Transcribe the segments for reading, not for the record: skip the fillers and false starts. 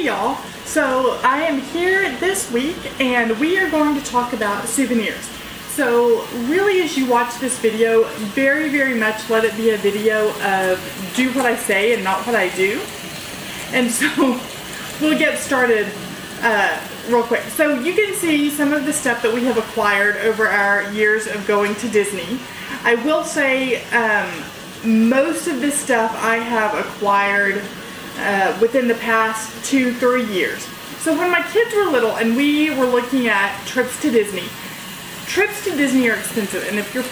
Hey y'all, so I am here this week and we are going to talk about souvenirs. So really, as you watch this video, very much let it be a video of do what I say and not what I do. And so we'll get started real quick. So you can see some of the stuff that we have acquired over our years of going to Disney. I will say most of this stuff I have acquired within the past 2-3 years. So when my kids were little and we were looking at trips to Disney are expensive, and if you're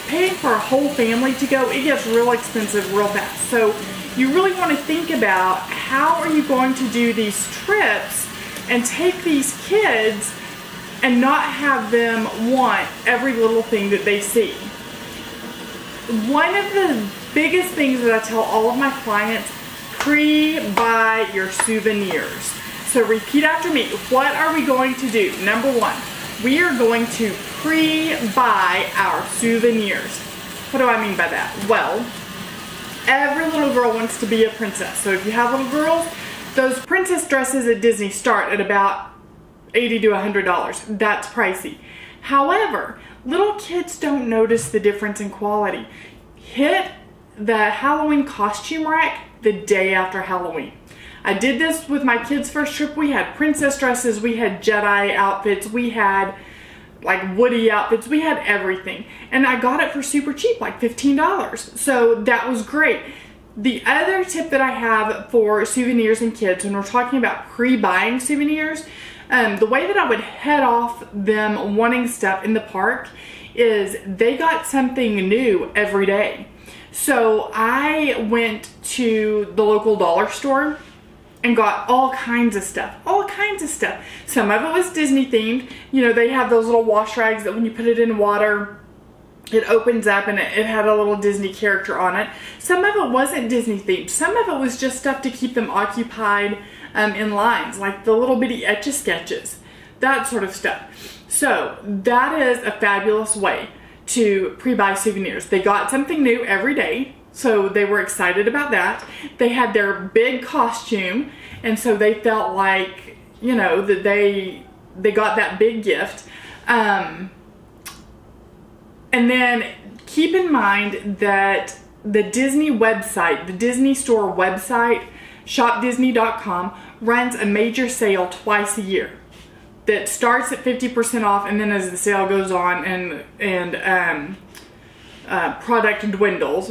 paying for a whole family to go, it gets real expensive real fast. So you really want to think about how are you going to do these trips and take these kids and not have them want every little thing that they see. One of the biggest things that I tell all of my clients: pre-buy your souvenirs. So repeat after me. What are we going to do? Number one, we are going to pre-buy our souvenirs. What do I mean by that? Well, every little girl wants to be a princess. So if you have little girls, those princess dresses at Disney start at about $80 to $100. That's pricey. However, little kids don't notice the difference in quality. Hit the Halloween costume rack the day after Halloween. I did this with my kids' first trip. We had princess dresses, we had Jedi outfits, we had like Woody outfits, we had everything. And I got it for super cheap, like $15. So that was great. The other tip that I have for souvenirs and kids, when we're talking about pre-buying souvenirs, the way that I would head off them wanting stuff in the park is they got something new every day. So I went to the local dollar store and got all kinds of stuff, Some of it was Disney themed. You know, they have those little wash rags that when you put it in water, it opens up and it had a little Disney character on it. Some of it wasn't Disney themed. Some of it was just stuff to keep them occupied in lines, like the little bitty Etch-a-Sketches, that sort of stuff. So that is a fabulous way to pre-buy souvenirs. They got something new every day, so they were excited about that. They had their big costume, and so they felt like, you know, that they got that big gift. And then keep in mind that the Disney website, the Disney store website, shopdisney.com, runs a major sale twice a year that starts at 50% off, and then as the sale goes on and product dwindles,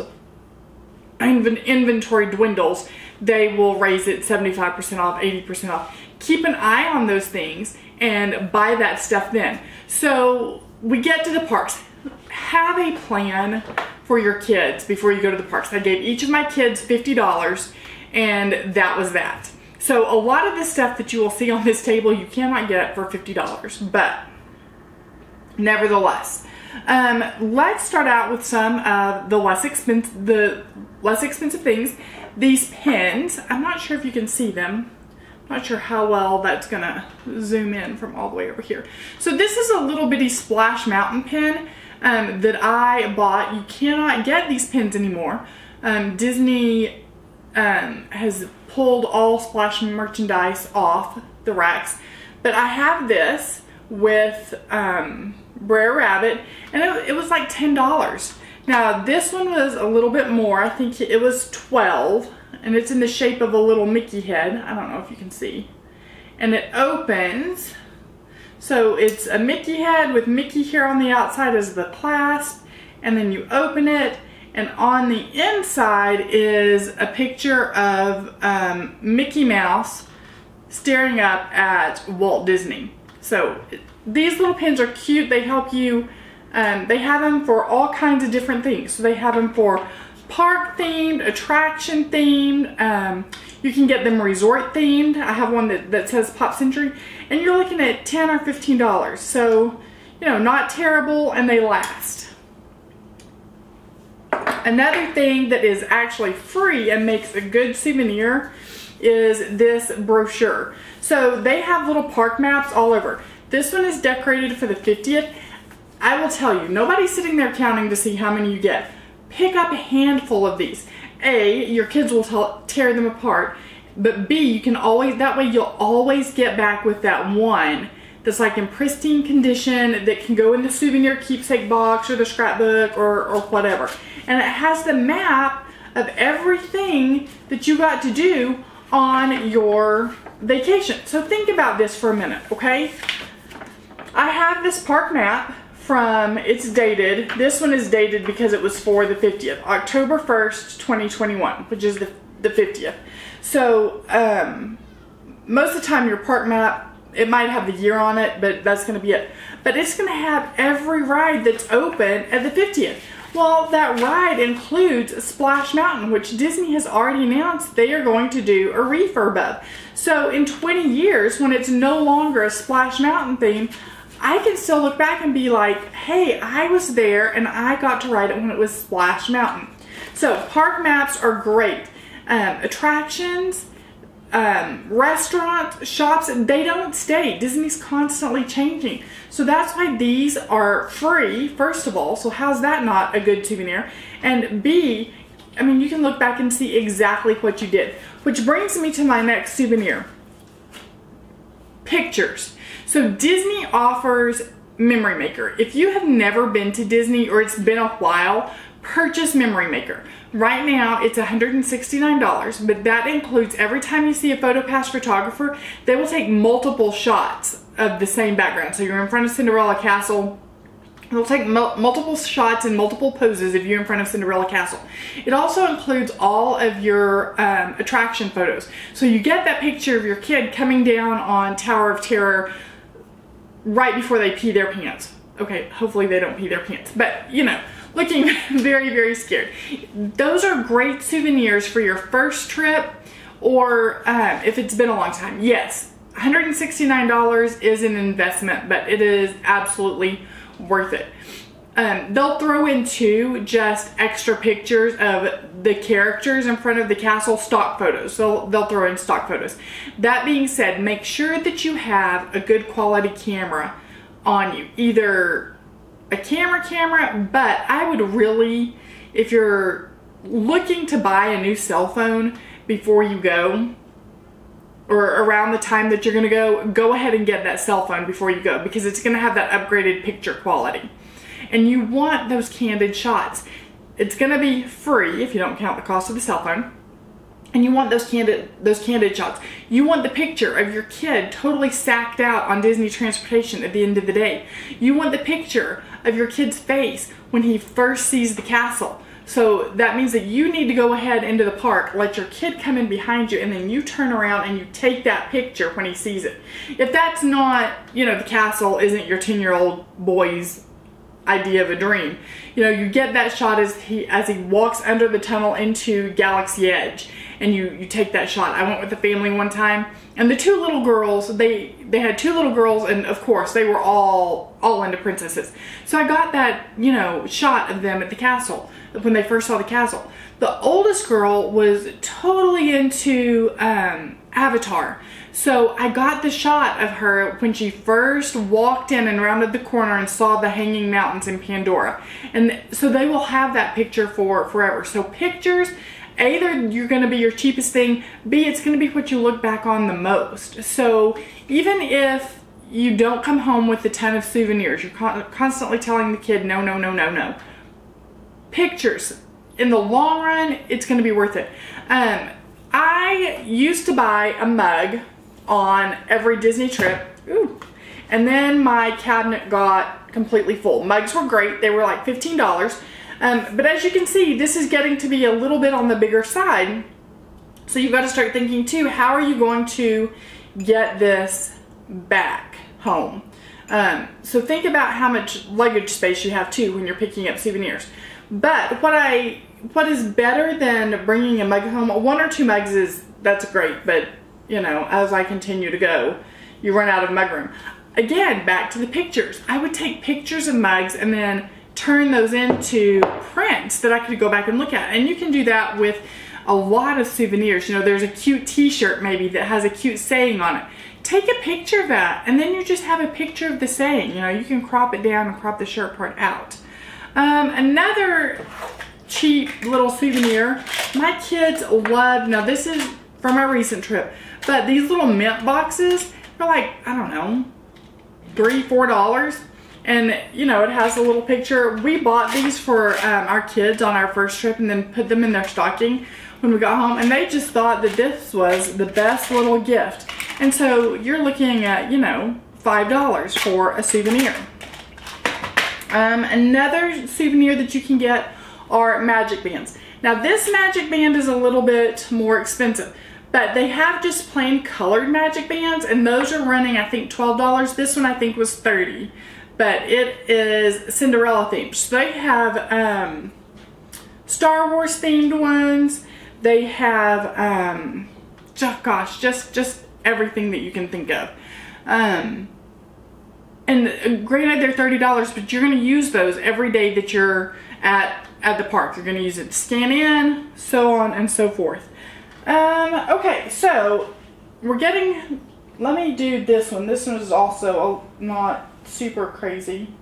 inventory dwindles, they will raise it 75% off, 80% off. Keep an eye on those things and buy that stuff then. So we get to the parks. Have a plan for your kids before you go to the parks. I gave each of my kids $50, and that was that. So a lot of the stuff that you will see on this table you cannot get for $50, but nevertheless, let's start out with some of the less expensive things. These pins, I'm not sure if you can see them. I'm not sure how well that's gonna zoom in from all the way over here. So this is a little bitty Splash Mountain pin that I bought. You cannot get these pins anymore. Disney has pulled all Splash merchandise off the racks, but I have this with Brer Rabbit, and it was like $10. Now this one was a little bit more. I think it was $12, and it's in the shape of a little Mickey head. I don't know if you can see. And it opens, so it's a Mickey head with Mickey here on the outside as the clasp, and then you open it, and on the inside is a picture of Mickey Mouse staring up at Walt Disney. So these little pins are cute. They help you, they have them for all kinds of different things. So they have them for park themed, attraction themed, you can get them resort themed. I have one that says Pop Century, and you're looking at $10 or $15. So, you know, not terrible, and they last. Another thing that is actually free and makes a good souvenir is this brochure. So they have little park maps all over. This one is decorated for the 50th. I will tell you, nobody's sitting there counting to see how many you get. Pick up a handful of these. A, your kids will tear them apart, But B, you can always, that way you'll always get back with that one that's like in pristine condition that can go in the souvenir keepsake box or the scrapbook or whatever. And it has the map of everything that you got to do on your vacation. So think about this for a minute, okay? I have this park map from, it's dated, this one is dated because it was for the 50th, October 1st, 2021, which is the 50th. So most of the time your park map, it might have the year on it, but that's going to be it. But it's going to have every ride that's open at the 50th. Well, that ride includes Splash Mountain, which Disney has already announced they are going to do a refurb of. So in 20 years, when it's no longer a Splash Mountain theme, I can still look back and be like, hey, I was there and I got to ride it when it was Splash Mountain. So park maps are great. Attractions, restaurants, shops, they don't stay. Disney's constantly changing. So that's why these are free, first of all. So how's that not a good souvenir? And B, I mean, you can look back and see exactly what you did. Which brings me to my next souvenir. Pictures. So Disney offers Memory Maker. If you have never been to Disney or it's been a while, purchase Memory Maker. Right now it's $169, but that includes every time you see a PhotoPass photographer, they will take multiple shots of the same background. So you're in front of Cinderella Castle, they'll take multiple shots and multiple poses of you in front of Cinderella Castle. It also includes all of your attraction photos. So you get that picture of your kid coming down on Tower of Terror right before they pee their pants. Okay, hopefully they don't pee their pants, but you know, looking very, very scared. Those are great souvenirs for your first trip or if it's been a long time. Yes, $169 is an investment, but it is absolutely worth it. They'll throw in too just extra pictures of the characters in front of the castle, stock photos. So they'll throw in stock photos. That being said, make sure that you have a good quality camera on you. Either a camera, but I would really, if you're looking to buy a new cell phone before you go, or around the time that you're gonna go ahead and get that cell phone before you go, because it's gonna have that upgraded picture quality. And you want those candid shots. It's gonna be free if you don't count the cost of the cell phone. And you want those candid shots. You want the picture of your kid totally sacked out on Disney transportation at the end of the day. You want the picture of your kid's face when he first sees the castle. So that means that you need to go ahead into the park, let your kid come in behind you, and then you turn around and you take that picture when he sees it. If that's not, you know, the castle isn't your 10-year-old boy's idea of a dream, you know, you get that shot as he walks under the tunnel into Galaxy Edge, and you take that shot. I went with the family one time, and the two little girls, they had two little girls, and of course they were all into princesses. So I got that, you know, shot of them at the castle when they first saw the castle. The oldest girl was totally into Avatar. So I got the shot of her when she first walked in and rounded the corner and saw the hanging mountains in Pandora. And so they will have that picture for forever. So pictures, either you're going to be your cheapest thing, B, it's going to be what you look back on the most. So even if you don't come home with a ton of souvenirs, you're constantly telling the kid, no, no, no, no, no. Pictures, in the long run, it's going to be worth it. I used to buy a mug on every Disney trip. Ooh. And then my cabinet got completely full. Mugs were great. They were like $15. But as you can see, this is getting to be a little bit on the bigger side. So you've got to start thinking too, how are you going to get this back home? So think about how much luggage space you have too when you're picking up souvenirs. But what is better than bringing a mug home? One or two mugs that's great, but you know, as I continue to go, you run out of mug room. Again, back to the pictures. I would take pictures of mugs and then turn those into prints that I could go back and look at. And you can do that with a lot of souvenirs. You know, there's a cute t-shirt maybe that has a cute saying on it. Take a picture of that, and then you just have a picture of the saying. You know, you can crop it down and crop the shirt part out. Another cheap little souvenir my kids love. Now this is from our recent trip. But these little mint boxes, they're like, I don't know, $3, $4. And you know, it has a little picture. We bought these for our kids on our first trip and then put them in their stocking when we got home, and they just thought that this was the best little gift. And so you're looking at, you know, $5 for a souvenir. Another souvenir that you can get are magic bands. Now this magic band is a little bit more expensive, but they have just plain colored magic bands, and those are running, I think, $12. This one I think was $30, but it is Cinderella themed. So they have Star Wars themed ones. They have, gosh, just everything that you can think of. And granted, they're $30, but you're going to use those every day that you're at the park. You're going to use it to scan in, so on and so forth. Okay, so we're getting, let me do this one. This one is also not super crazy.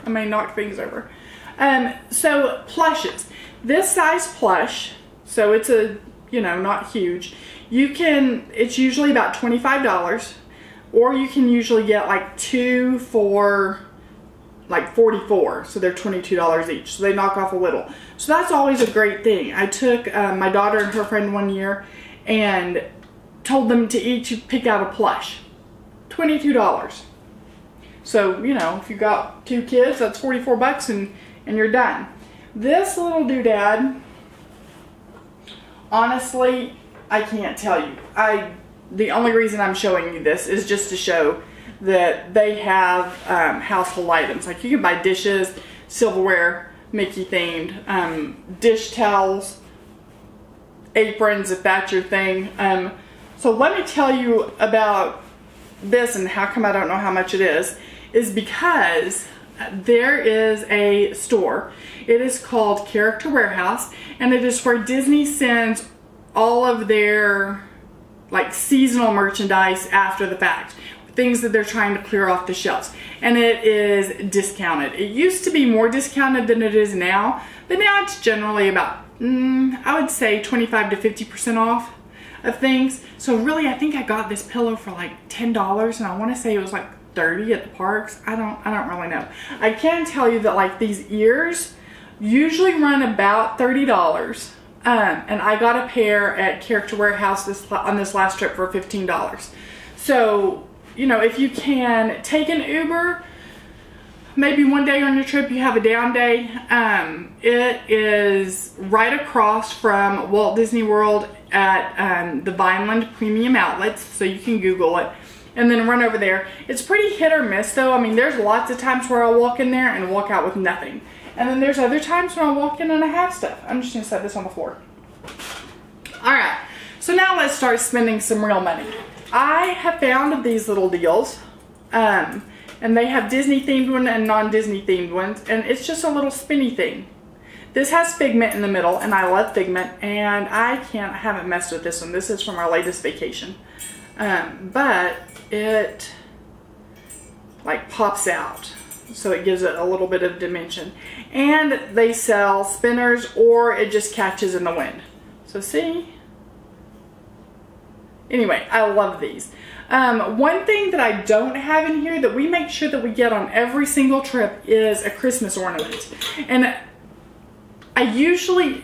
I may knock things over. So plushes. This size plush, so it's a, you know, not huge. It's usually about $25, or you can usually get like 2 for like $44, so they're $22 each, so they knock off a little. So that's always a great thing. I took my daughter and her friend one year and told them to each pick out a plush. $22. So, you know, if you got 2 kids, that's 44 bucks and you're done. This little doodad, honestly, I can't tell you. The only reason I'm showing you this is just to show that they have household items. Like you can buy dishes, silverware, Mickey themed, dish towels, aprons if that's your thing. So let me tell you about this and how come I don't know how much it is because there is a store. It is called Character Warehouse, and it is where Disney sends all of their like seasonal merchandise after the fact, things that they're trying to clear off the shelves, and it is discounted. It used to be more discounted than it is now, but now it's generally about I would say 25 to 50% off of things. So really, I think I got this pillow for like $10, and I want to say it was like 30 at the parks. I don't really know. I can tell you that like these ears usually run about $30. And I got a pair at Character Warehouse on this last trip for $15. So, you know, if you can take an Uber, maybe one day on your trip you have a down day. It is right across from Walt Disney World at the Vineland Premium Outlets, so you can Google it and then run over there. It's pretty hit or miss though. I mean, there's lots of times where I'll walk in there and walk out with nothing. And then there's other times when I walk in and I have stuff. I'm just gonna set this on the floor. All right, so now let's start spending some real money. I have found these little deals, and they have Disney themed ones and non-Disney themed ones, and it's just a little spinny thing. This has Figment in the middle, and I love Figment, and I haven't messed with this one. This is from our latest vacation, but it like pops out. So it gives it a little bit of dimension. And they sell spinners, or it just catches in the wind. So see? Anyway, I love these. One thing that I don't have in here that we make sure that we get on every single trip is a Christmas ornament. And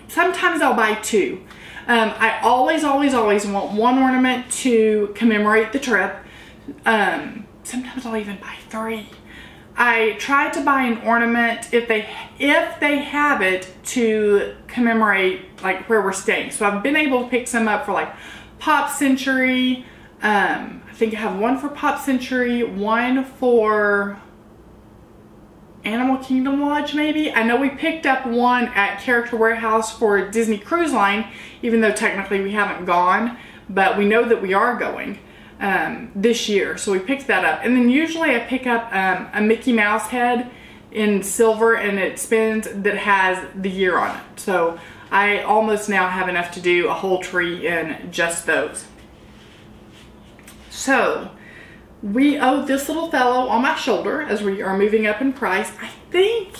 sometimes I'll buy 2. I always want one ornament to commemorate the trip. Sometimes I'll even buy 3. I try to buy an ornament if they have it to commemorate like where we're staying. So I've been able to pick some up for like Pop Century. I think I have one for Pop Century, one for Animal Kingdom Lodge maybe. I know we picked up one at Character Warehouse for Disney Cruise Line, even though technically we haven't gone, but we know that we are going this year, so we picked that up. And then usually I pick up a Mickey Mouse head in silver, and it spins, that has the year on it. So I almost now have enough to do a whole tree in just those. So we owe this little fellow on my shoulder as we are moving up in price. I think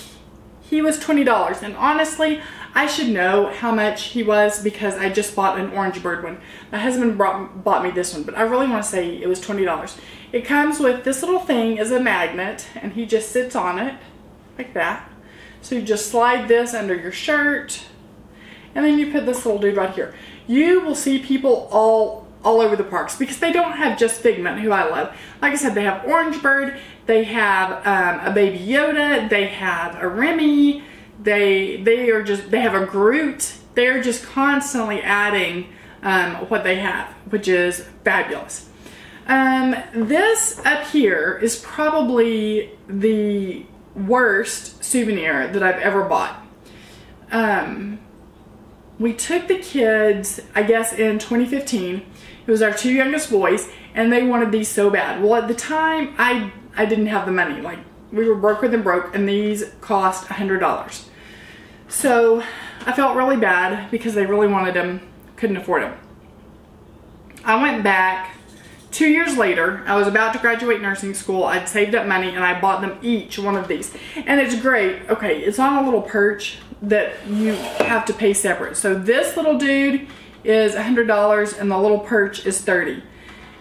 he was $20. And honestly, I should know how much he was because I just bought an orange bird one. My husband bought me this one, but I really want to say it was $20. It comes with this little thing as a magnet, and he just sits on it like that. So you just slide this under your shirt, and then you put this little dude right here. You will see people all over the parks because they don't have just Figment, who I love. Like I said, they have Orange Bird, they have a Baby Yoda, they have a Remy, they have a Groot. They're just constantly adding what they have, which is fabulous. This up here is probably the worst souvenir that I've ever bought. We took the kids, I guess in 2015, it was our 2 youngest boys, and they wanted these so bad. Well, at the time, I didn't have the money. Like, we were broker than broke, and these cost $100. So I felt really bad because they really wanted them, couldn't afford them. I went back 2 years later. I was about to graduate nursing school. I'd saved up money and I bought them each one of these. And it's great. Okay, it's on a little perch that you have to pay separate. So this little dude is $100 and the little perch is $30.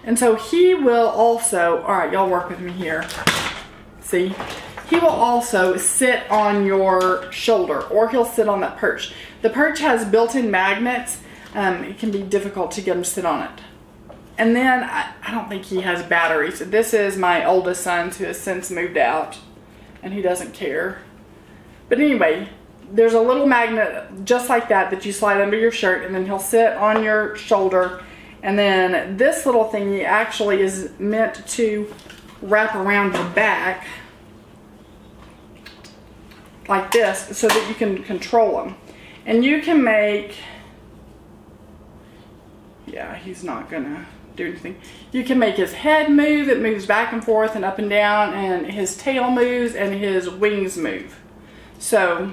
And so he will also, all right, y'all work with me here. See? He will also sit on your shoulder, or he'll sit on that perch. The perch has built-in magnets. It can be difficult to get him to sit on it. And then I don't think he has batteries. This is my oldest son, who has since moved out, and he doesn't care. But anyway, there's a little magnet just like that that you slide under your shirt, and then he'll sit on your shoulder. And then this little thingy actually is meant to wrap around your back like this so that you can control him. And you can make, yeah, he's not gonna do anything. You can make his head move. It moves back and forth and up and down, and his tail moves and his wings move. So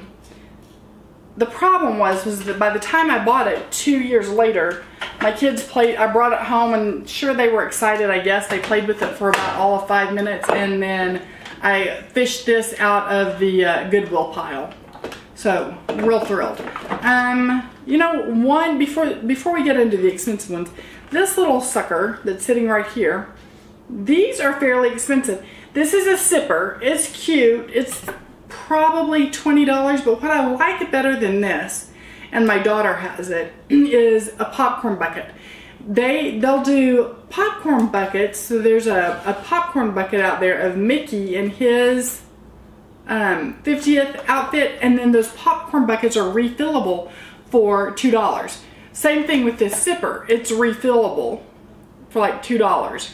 the problem was that by the time I bought it 2 years later, my kids played, I brought it home, and sure, they were excited, I guess. They played with it for about all of 5 minutes, and then I fished this out of the Goodwill pile. So, real thrilled. You know, before we get into the expensive ones, this little sucker that's sitting right here, these are fairly expensive. This is a sipper. It's cute. It's probably $20, but what I like better than this, and my daughter has it, is a popcorn bucket. They'll do popcorn buckets. So there's a popcorn bucket out there of Mickey in his 50th outfit, and then those popcorn buckets are refillable for $2. Same thing with this sipper. It's refillable for like $2.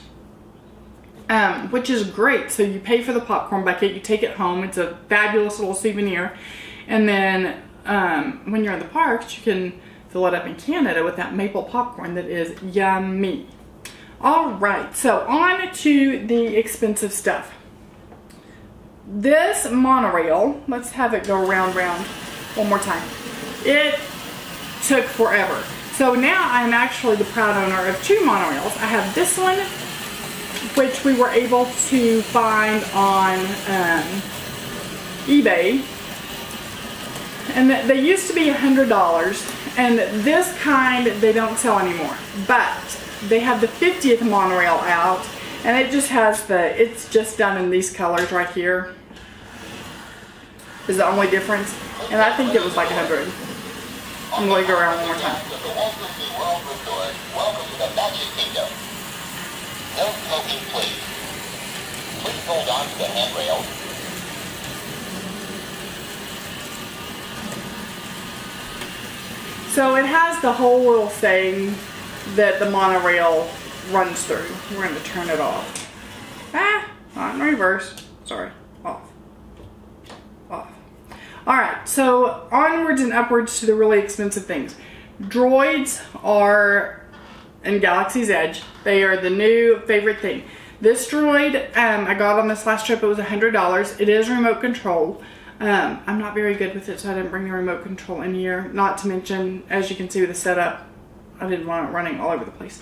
Which is great. So you pay for the popcorn bucket, you take it home. It's a fabulous little souvenir. And then when you're in the parks, you can fill it up in Canada with that maple popcorn that is yummy. All right, so on to the expensive stuff. This monorail, let's have it go round one more time. It took forever. So now I'm actually the proud owner of 2 monorails. I have this one, which we were able to find on eBay. And they used to be $100. And this kind, they don't sell anymore. But they have the 50th monorail out. And it just has it's just done in these colors right here. Is the only difference. And I think it was like 100. I'm going to go around one more time. The Walt Disney World Resort. Welcome to the Magic Kingdom. No smoking, please. Please hold on to the handrail. So it has the whole little thing that the monorail runs through. We're going to turn it off. Not in reverse. Sorry. Off. Alright, so onwards and upwards to the really expensive things. Droids are in Galaxy's Edge. They are the new favorite thing. This droid, I got on this last trip. It was $100. It is remote control. I'm not very good with it, so I didn't bring the remote control in here. Not to mention, as you can see with the setup, I didn't want it running all over the place.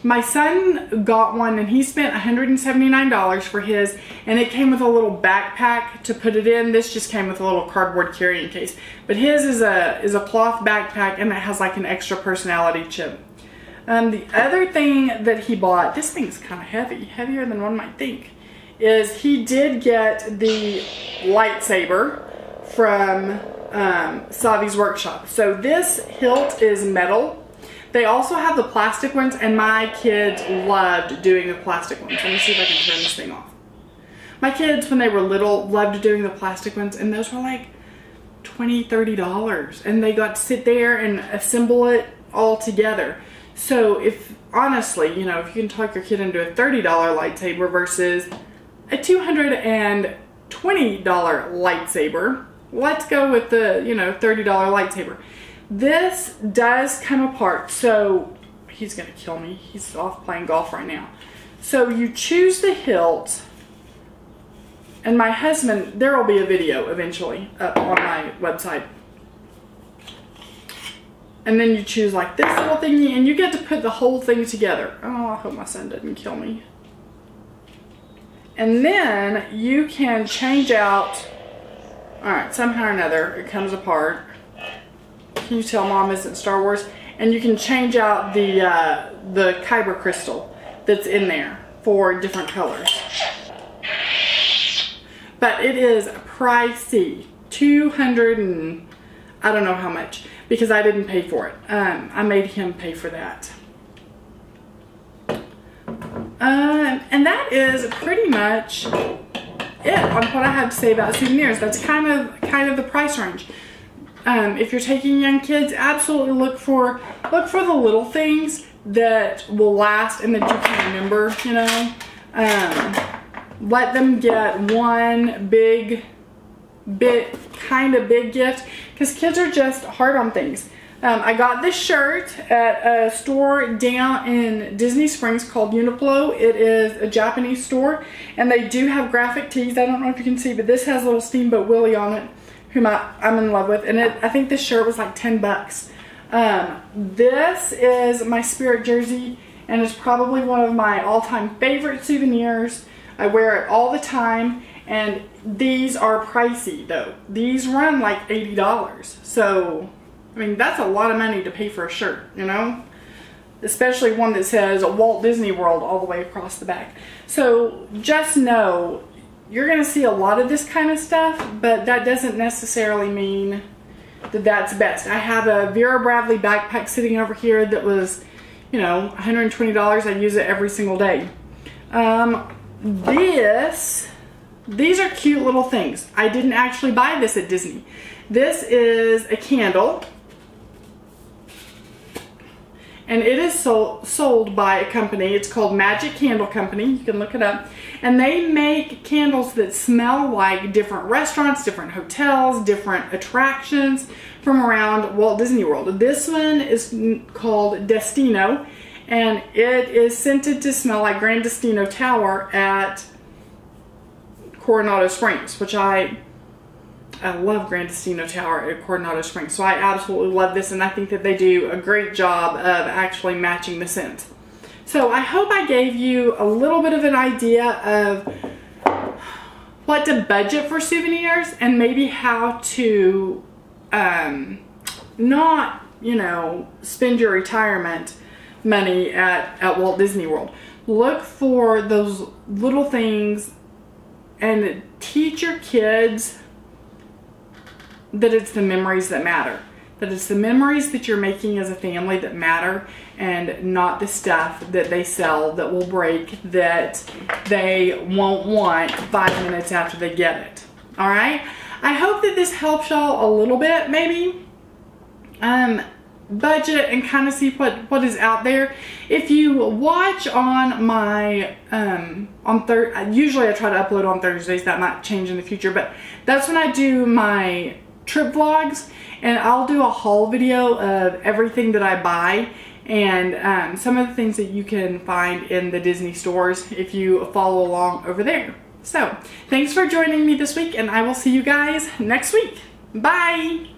My son got one and he spent $179 for his, and it came with a little backpack to put it in. This just came with a little cardboard carrying case. But his is a cloth backpack, and it has like an extra personality chip. The other thing that he bought, this thing's kind of heavy, heavier than one might think, is he did get the lightsaber from Savi's workshop. So this hilt is metal. They also have the plastic ones, and my kids loved doing the plastic ones. Let me see if I can turn this thing off. My kids, when they were little, loved doing the plastic ones, and those were like $20, $30, and they got to sit there and assemble it all together. So if, honestly, you know, if you can talk your kid into a $30 lightsaber versus a $220 lightsaber, let's go with the, you know, $30 lightsaber. This does come apart, so he's gonna kill me. He's off playing golf right now. So you choose the hilt, and my husband, there will be a video eventually up on my website. And then you choose like this little thingy, and you get to put the whole thing together. Oh, I hope my son doesn't kill me. And then you can change out, all right, somehow or another, it comes apart. Can you tell Mom isn't Star Wars? And you can change out the kyber crystal that's in there for different colors. But it is pricey, $200 and I don't know how much, because I didn't pay for it. I made him pay for that. And that is pretty much it on what I have to say about Souvenirs. That's kind of the price range. If you're taking young kids, absolutely look for the little things that will last and that you can remember, you know. Let them get one kind of big gift, because kids are just hard on things. I got this shirt at a store down in Disney Springs called Uniplo. It is a Japanese store, and they do have graphic tees. I don't know if you can see, but this has a little Steamboat Willie on it, whom I'm in love with, and I think this shirt was like 10 bucks. This is my Spirit jersey, and it's probably one of my all-time favorite souvenirs. I wear it all the time, and these are pricey though. These run like $80. So, I mean, that's a lot of money to pay for a shirt, you know? Especially one that says Walt Disney World all the way across the back. So just know, you're going to see a lot of this kind of stuff, but that doesn't necessarily mean that that's best. I have a Vera Bradley backpack sitting over here that was, you know, $120. I use it every single day. These are cute little things. I didn't actually buy this at Disney. This is a candle, and it is sold by a company. It's called Magic Candle Company. You can look it up. And they make candles that smell like different restaurants, different hotels, different attractions from around Walt Disney World. This one is called Destino, and it is scented to smell like Grand Destino Tower at Coronado Springs, which I love Grand Destino Tower at Coronado Springs. So I absolutely love this, and I think that they do a great job of actually matching the scent. So I hope I gave you a little bit of an idea of what to budget for souvenirs, and maybe how to not, you know, spend your retirement money at Walt Disney World. Look for those little things and teach your kids that it's the memories that matter. That it's the memories that you're making as a family that matter, and not the stuff that they sell that will break, that they won't want 5 minutes after they get it. Alright? I hope that this helps y'all a little bit, maybe. Budget and kind of see what is out there. If you watch on my, usually I try to upload on Thursdays. That might change in the future, but that's when I do my trip vlogs, and I'll do a haul video of everything that I buy, and some of the things that you can find in the Disney stores if you follow along over there. So, thanks for joining me this week, and I will see you guys next week. Bye!